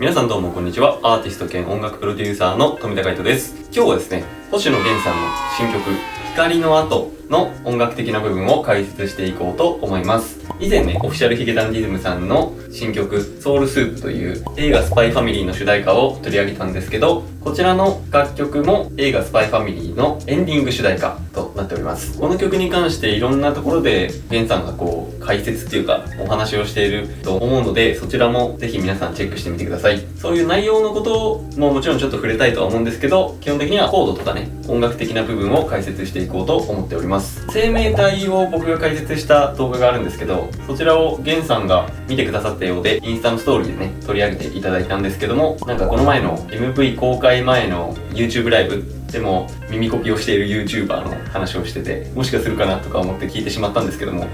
皆さんどうもこんにちは。アーティスト兼音楽プロデューサーの富田海人です。今日はですね、星野源さんの新曲光の後の音楽的な部分を解説していこうと思います。以前ね、オフィシャルヒゲダンディズムさんの新曲ソウルスープという映画スパイファミリーの主題歌を取り上げたんですけど、こちらの楽曲も映画スパイファミリーのエンディング主題歌となっております。この曲に関していろんなところで源さんが解説っていうかお話をしていると思うので、そちらもぜひ皆さんチェックしてみてください。そういう内容のことももちろんちょっと触れたいとは思うんですけど、基本的にはコードとかね、音楽的な部分を解説していこうと思っております。生命体を僕が解説した動画があるんですけど、そちらを源さんが見てくださったようで、インスタのストーリーでね取り上げていただいたんですけども、なんかこの前の MV 公開前の YouTube ライブでも耳コピをしている YouTuber の話をしてて、もしかするかなとか思って聞いてしまったんですけども、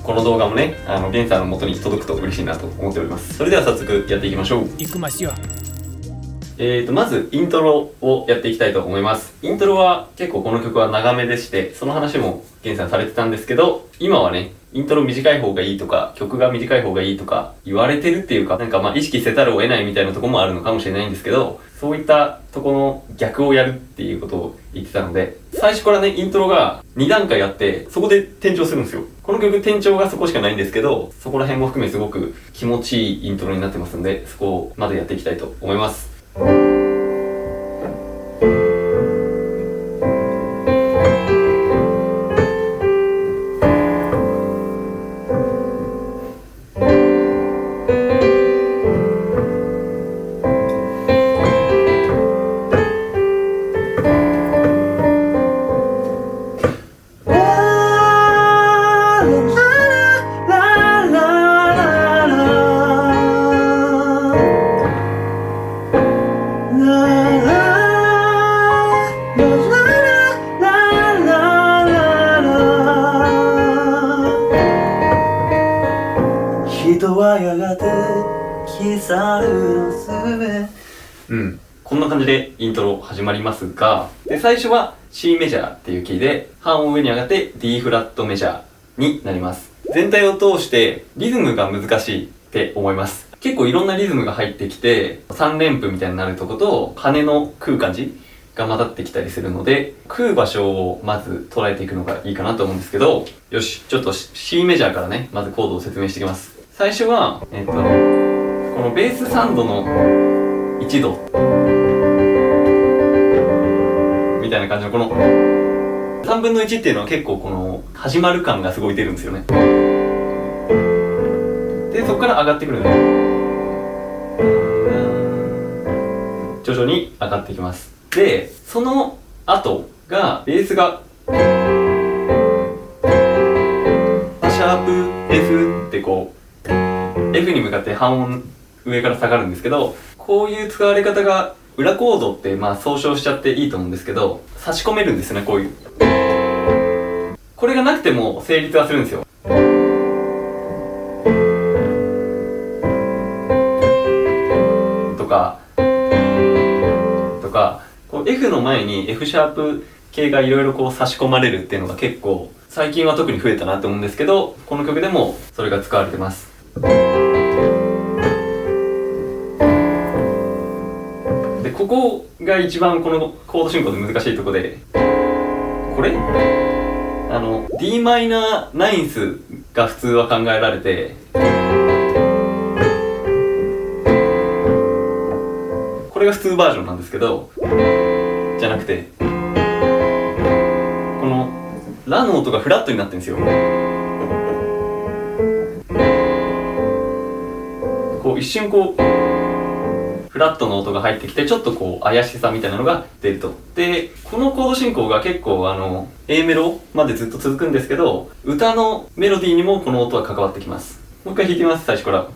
この動画もね、源さんの元に届くと嬉しいなと思っております。それでは早速やっていきましょう。まずイントロをやっていきたいと思います。イントロは結構この曲は長めでして、その話も源さんされてたんですけど、今はね、イントロ短い方がいいとか、曲が短い方がいいとか言われてるっていうか、なんか意識せざるを得ないみたいなところもあるのかもしれないんですけど、そういったところの逆をやるっていうことを言ってたので、最初からね、イントロが2段階あって、そこで転調するんですよ。この曲転調がそこしかないんですけど、そこら辺も含めすごく気持ちいいイントロになってますんで、そこをまずやっていきたいと思います。人はやがて消え去るのすべ。こんな感じでイントロ始まりますが、で最初は C メジャーっていうキーで半音上に上がって D フラットメジャーになります。全体を通してリズムが難しいって思います。結構いろんなリズムが入ってきて、3連符みたいになるとこと羽の食う感じが混ざってきたりするので、食う場所をまず捉えていくのがいいかなと思うんですけど、よし、ちょっと C メジャーからね、まずコードを説明していきます。最初は、このベース3度の1度みたいな感じのこの3分の1っていうのは結構この始まる感がすごい出るんですよね。で、そこから上がってくるので徐々に上がってきます。で、その後がベースがシャープ F ってF に向かって半音上から下がるんですけど、こういう使われ方が裏コードって総称しちゃっていいと思うんですけど、差し込めるんですね、こういう。これがなくても成立はするんですよ。とかF の前に F シャープ系がいろいろ差し込まれるっていうのが結構最近は特に増えたなと思うんですけど、この曲でもそれが使われてます。で、ここが一番このコード進行で難しいとこで、これd マイナーナインスが普通は考えられて、これが普通バージョンなんですけど、じゃなくてこのラの音がフラットになってるんですよ。一瞬フラットの音が入ってきて、ちょっと怪しさみたいなのが出ると。で、このコード進行が結構A メロまでずっと続くんですけど、歌のメロディーにもこの音は関わってきます。もう一回弾いてみます、最初から。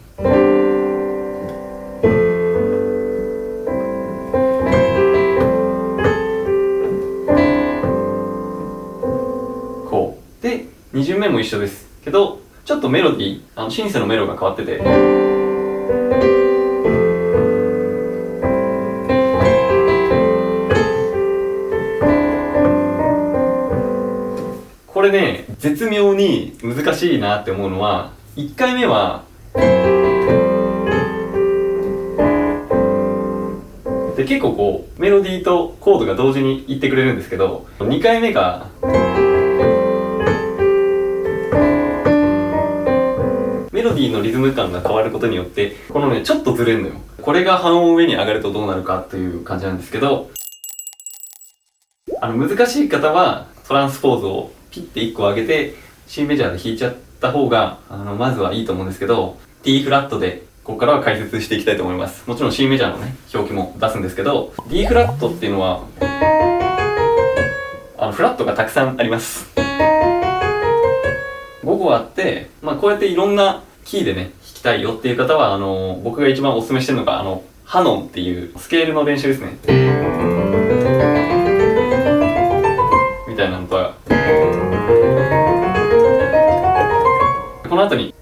で、2巡目も一緒ですけど、ちょっとメロディー、シンセのメロが変わってて、これね、絶妙に難しいなって思うのは、1回目はで、結構こう、メロディーとコードが同時にいってくれるんですけど、2回目が、メロディーのリズム感が変わることによって、このね、ちょっとずれるのよ。これが半音上に上がるとどうなるかという感じなんですけど、難しい方は、トランスポーズをピッて1個上げて、C メジャーで弾いちゃった方が、まずはいいと思うんですけど、D フラットで、ここからは解説していきたいと思います。もちろん C メジャーのね、表記も出すんですけど、D フラットっていうのは、フラットがたくさんあります。5個あって、こうやっていろんなキーでね、弾きたいよっていう方は、僕が一番お勧めしてるのが、ハノンっていうスケールの練習ですね。みたいなのとは、この後に、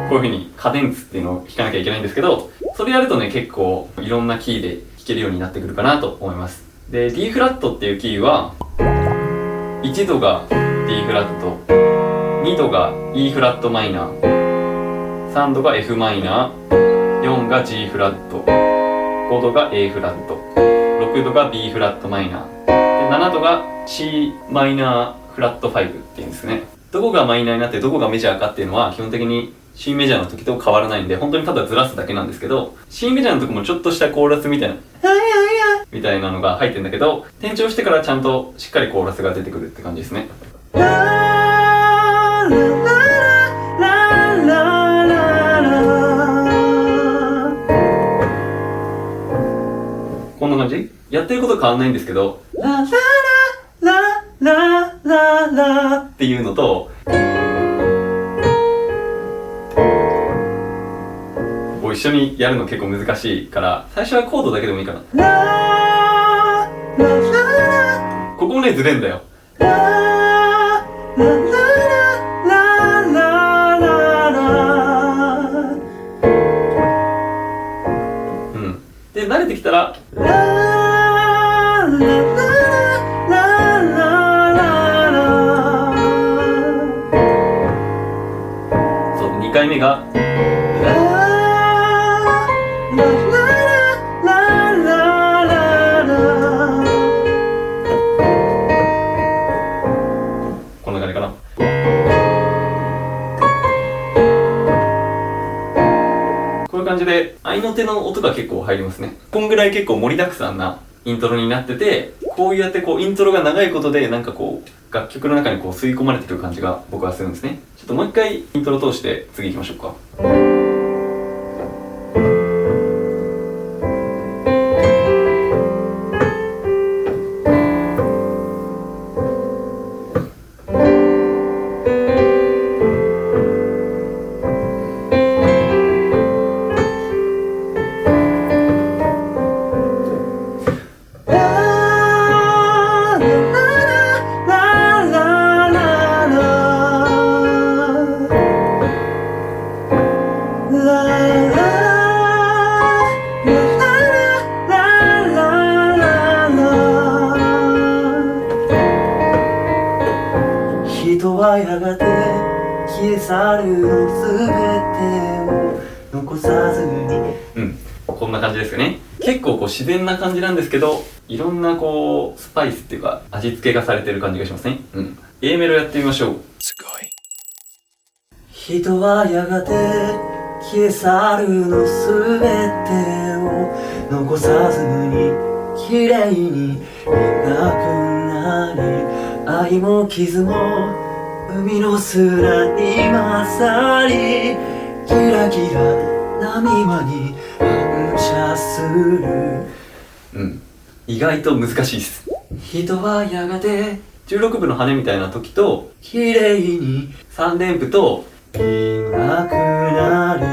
こういう風にカデンツっていうのを弾かなきゃいけないんですけど、それやるとね、結構いろんなキーで弾けるようになってくるかなと思います。で、D フラットっていうキーは、1度が D フラット、2度が E フラットマイナー、3度が F マイナー、4が G フラット、5度が A フラット、6度が B フラットマイナー、で7度が C マイナーフラット5っていうんですね。どこがマイナーになってどこがメジャーかっていうのは基本的に C メジャーの時と変わらないんで、本当にただずらすだけなんですけど、C メジャーの時もちょっとしたコーラスみたいなのが入ってるんだけど、転調してからちゃんとしっかりコーラスが出てくるって感じですね。こんな感じ？やってること変わんないんですけど、ラララララララっていうのと、こう一緒にやるの結構難しいから、最初はコードだけでもいいかな。ここもね、ずれんだよ。うん。で、慣れてきたら、そう、2回目が、こんな感じかな。こういう感じで合いの手の音が結構入りますね。こんぐらい結構盛りだくさんなイントロになってて、こうやってこうイントロが長いことでなんかこう楽曲の中にこう吸い込まれてる感じが僕はするんですね。ちょっともう一回イントロ通して次行きましょうか。人はやがて消え去るの全てを残さずに、こんな感じですよね。結構こう自然な感じなんですけど、いろんなこうスパイスっていうか味付けがされてる感じがしますね。A メロやってみましょう。すごい。人はやがて消え去るの全てを残さずに綺麗にいなくなり、愛も傷も海の空に勝り、キラキラ波間に反射する。意外と難しいです。人はやがて16分の羽みたいな時と綺麗に3連符といなくなり、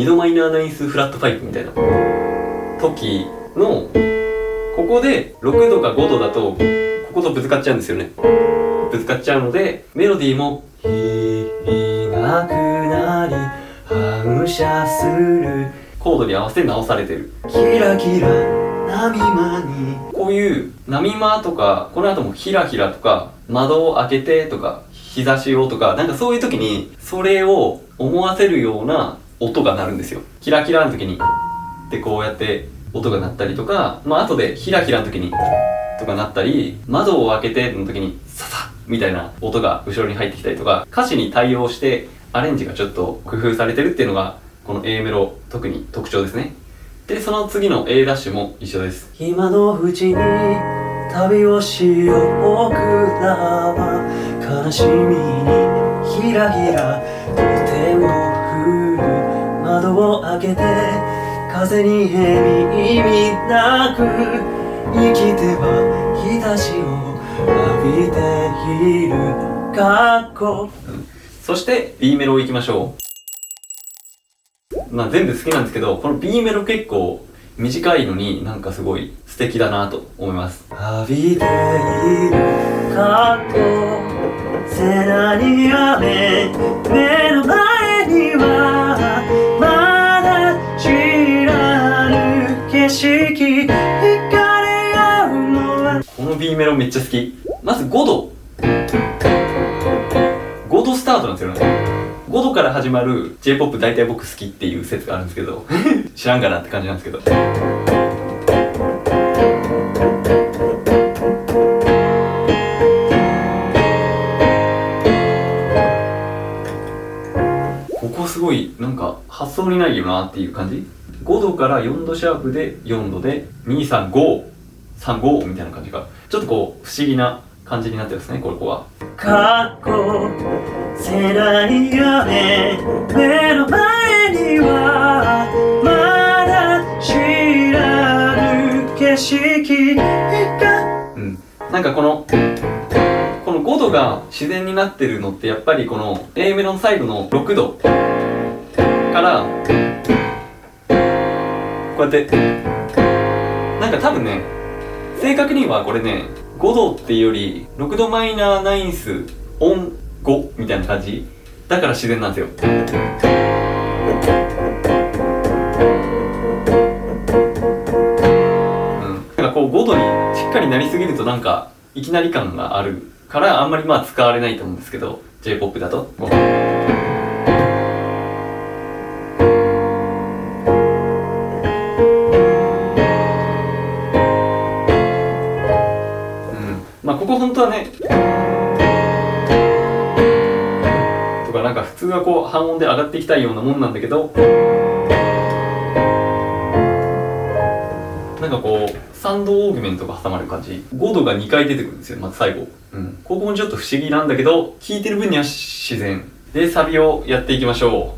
2度マイナーナインスフラット5みたいな時のここで6度か5度だとこことぶつかっちゃうんですよね。ぶつかっちゃうので、メロディーもいなくなり反射するコードに合わせて直されてる。キラキラ波間に、こういう波間とか、この後もヒラヒラとか窓を開けてとか日差しをとか、なんかそういう時にそれを思わせるような音が鳴るんですよ。キラキラの時にでこうやって音が鳴ったりとか、後でヒラヒラの時にとかなったり、窓を開けての時にササッみたいな音が後ろに入ってきたりとか、歌詞に対応してアレンジがちょっと工夫されてるっていうのがこの A メロ特に特徴ですね。でその次の A ダッシュも一緒です。今のうちに旅をしよう、僕らは悲しみにひらひらと手を振る。窓を開けて風に意味なく生きては日差しを浴びている過去。そして B メロ行きましょう。全部好きなんですけど、この B メロ結構短いのになんかすごい素敵だなと思います。浴びている過去、背中に雨、目の前にはまだ知らぬ景色、惹かれ合うのは。この B メロめっちゃ好き。まず5度スタートなんですよね。5度から始まる J-POP 大体僕好きっていう説があるんですけど知らんかなって感じなんですけど、ここすごいなんか発想にないよなっていう感じ。5度から4度シャープで4度で23535みたいな感じがちょっとこう不思議な感じになってますね、ここは。過去、背中に雨、目の前にはまだ知らぬ景色が。なんかこの5度が自然になってるのってやっぱりこの A メロの最後の6度からこうやってなんか多分ね、正確にはこれね5度っていうより6度マイナーナインスオン5みたいな感じだから自然なんですよ。なんかこう5度にしっかりなりすぎるとなんかいきなり感があるからあんまり使われないと思うんですけど、 J-POP だとここ本当はねとかなんか普通はこう半音で上がっていきたいようなもんなんだけど、なんかこう3度オーギュメントが挟まる感じ。5度が2回出てくるんですよ、最後。ここもちょっと不思議なんだけど聴いてる分には自然で、サビをやっていきましょ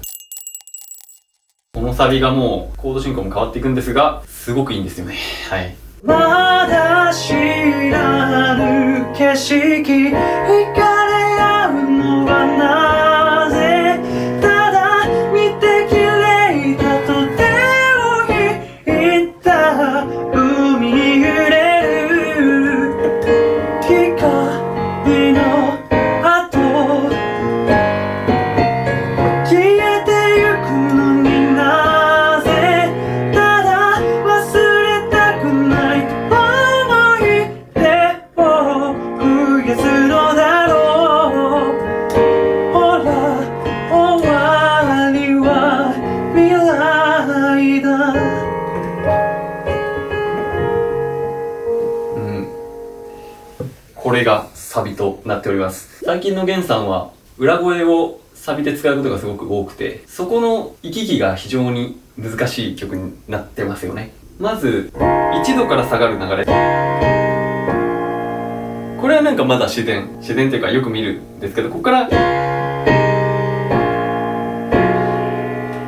う。このサビがもうコード進行も変わっていくんですがすごくいいんですよね。はい。まだ知らぬ景色、惹かれ合うのはなぜ、ただ見て綺麗だと手を引いた海揺れる光の後、消えてゆくのになぜ、ただ忘れたくない思い出を増やすのだろう。ほら終わりは未来だ。これがサビとなっております。最近のゲンさんは裏声をサビで使うことがすごく多くて、そこの行き来が非常に難しい曲になってますよね。まず1度から下がる流れ、これはなんかまだ自然というかよく見るんですけど、ここから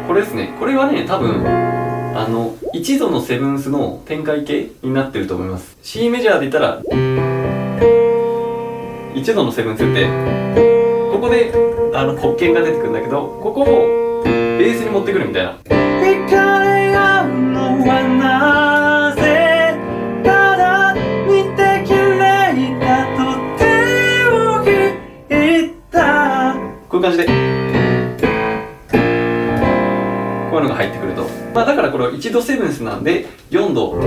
これですね。これはね多分1度のセブンスの展開形になってると思います。 C メジャーで言ったら1度のセブンスってここで黒鍵が出てくるんだけど、ここをベースに持ってくるみたいな。惹かれ合うのはなぜ、ただ見て綺麗だと手を引いた。こういう感じでこういうのが入ってくると、だからこれは1度セブンスなんで4度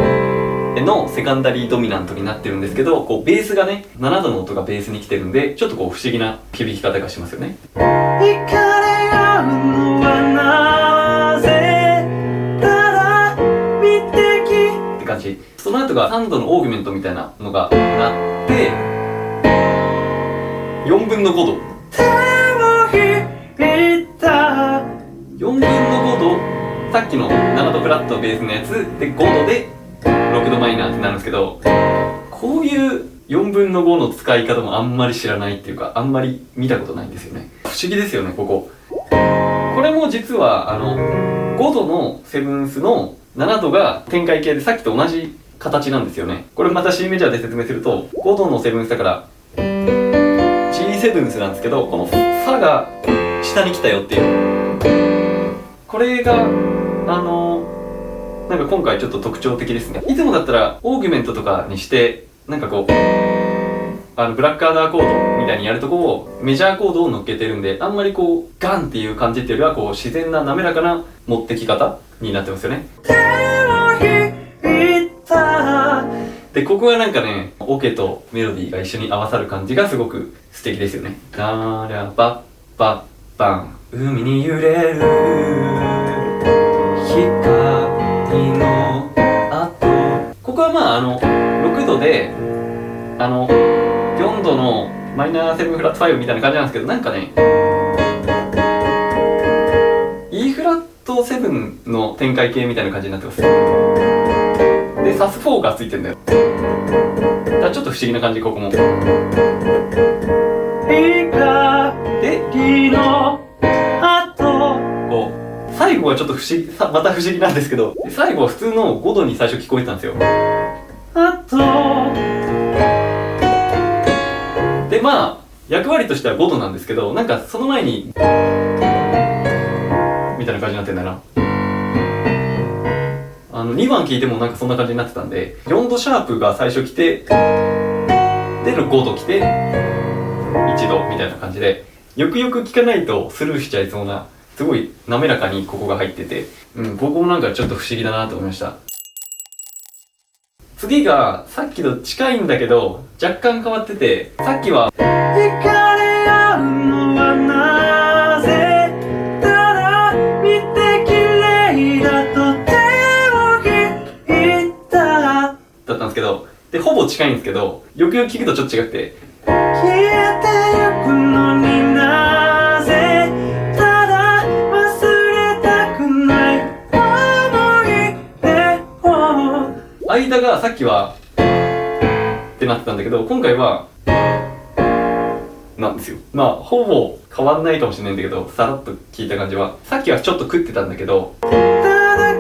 のセカンダリードミナントになってるんですけど、こうベースがね7度の音がベースに来てるんで、ちょっとこう不思議な響き方がしますよね。惹かれ合うのはその後が3度のオーギュメントみたいなのがなって4分の5度4分の5度、さっきの7度フラットベースのやつで5度で6度マイナーってなるんですけど、こういう4分の5の使い方もあんまり知らないっていうか、あんまり見たことないんですよね。不思議ですよね、ここ。これも実は5度のセブンスの7度が展開形でさっきと同じ形なんですよね。これまた C メジャーで説明すると、5度のセブンスだから G セブンスなんですけど、このファが下に来たよっていう、これがなんか今回ちょっと特徴的ですね。いつもだったらオーギュメントとかにしてなんかこうブラックアダーコードみたいにやるとこをメジャーコードを乗っけてるんで、あんまりこうガンっていう感じっていうよりはこう自然な滑らかな持ってき方になってますよね。でここがなんかね、オケとメロディーが一緒に合わさる感じがすごく素敵ですよね。ダラバッバッバン、海に揺れる光の後、ここはまあ6度で4度のマイナー7フラット5みたいな感じなんですけど、なんかね E フラット7の展開形みたいな感じになってます。でサス4がついてんだよ。だからちょっと不思議な感じ、ここも。でこう最後はちょっと不思議、また不思議なんですけど、最後は普通の5度に最初聞こえてたんですよ。でまあ役割としては5度なんですけど、なんかその前にみたいな感じになってんだな。2番聴いてもなんかそんな感じになってたんで、4度シャープが最初来てで5度来て1度みたいな感じで、よくよく聴かないとスルーしちゃいそうな、すごい滑らかにここが入ってて、ここもなんかちょっと不思議だなと思いました。次がさっきと近いんだけど若干変わってて、さっきは惹かれ合うのはなぜ、ただ見て綺麗だと手を引いただったんですけど、でほぼ近いんですけど、よくよく聞くとちょっと違くて、消えてゆくのになぜ、ただ忘れたくない思い出を、間がさっきはってなってたんだけど、今回はなんですよ。まあほぼ変わんないかもしれないんだけど、さらっと聞いた感じは、さっきはちょっと食ってたんだけど、ただ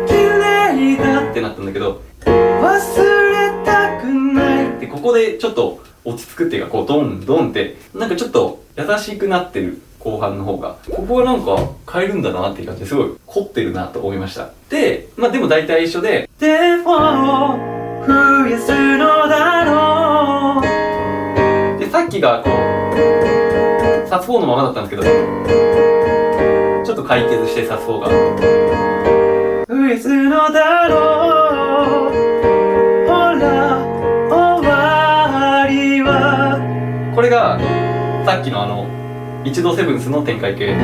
綺麗だってなったんだけど、忘れたくないってここでちょっと落ち着くっていうか、こうドンドンってなんかちょっと優しくなってる後半の方が、ここはなんか変えるんだなっていう感じですごい凝ってるなと思いました。でまあでも大体一緒で、でも増やすのだろうで、さっきがこうサス4のままだったんですけど、ちょっと解決してサス4が増やすのだろう、ほら終わりは、これがさっきの1度セブンスの展開形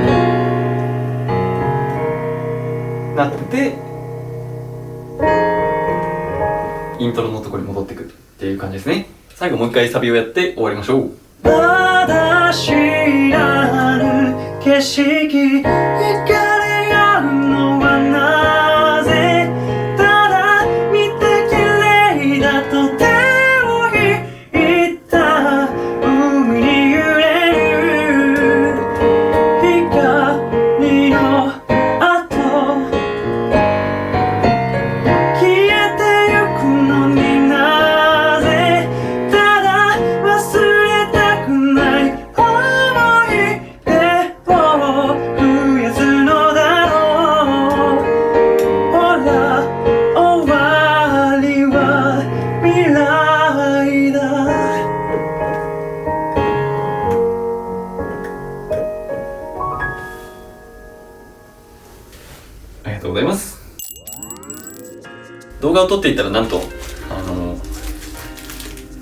なってて、イントロのところに戻ってくるっていう感じですね。最後もう一回サビをやって終わりましょう。まだ知らぬ景色、惹かれ合うのはなぜ、ただ見て綺麗だと手を引いた、海に揺れる光の後、消えてゆくのになぜ、ただ忘れたくない思い出を増やすのだろう、ほら終わりは未来だ。ありがとうございます。動画を撮っていったらなんと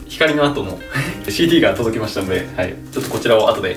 光の後のCD が届きましたので、はい、ちょっとこちらを後で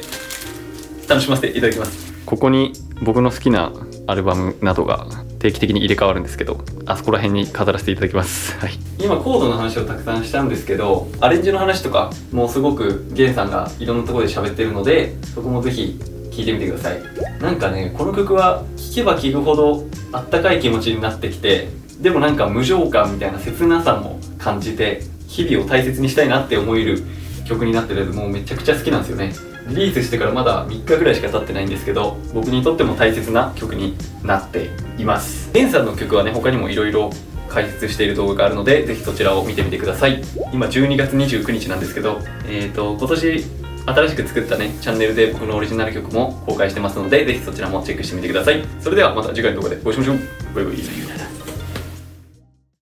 楽しませていただきます。ここに僕の好きなアルバムなどが定期的に入れ替わるんですけど、あそこら辺に飾らせていただきます。はい。今コードの話をたくさんしたんですけど、アレンジの話とかもうすごくゲンさんがいろんなところで喋ってるので、そこもぜひ聴いてみてください。なんかね、この曲は聴けば聴くほどあったかい気持ちになってきて、でもなんか無情感みたいな切なさも感じて、日々を大切にしたいなって思える曲になってるので、もうめちゃくちゃ好きなんですよね。リリースしてからまだ3日ぐらいしか経ってないんですけど、僕にとっても大切な曲になっています。ゲンさんの曲はね、他にもいろいろ解説している動画があるので、ぜひそちらを見てみてください。今12月29日なんですけど、今年新しく作ったね、チャンネルで僕のオリジナル曲も公開してますので、ぜひそちらもチェックしてみてください。それではまた次回の動画でお会いしましょう。バイバイ。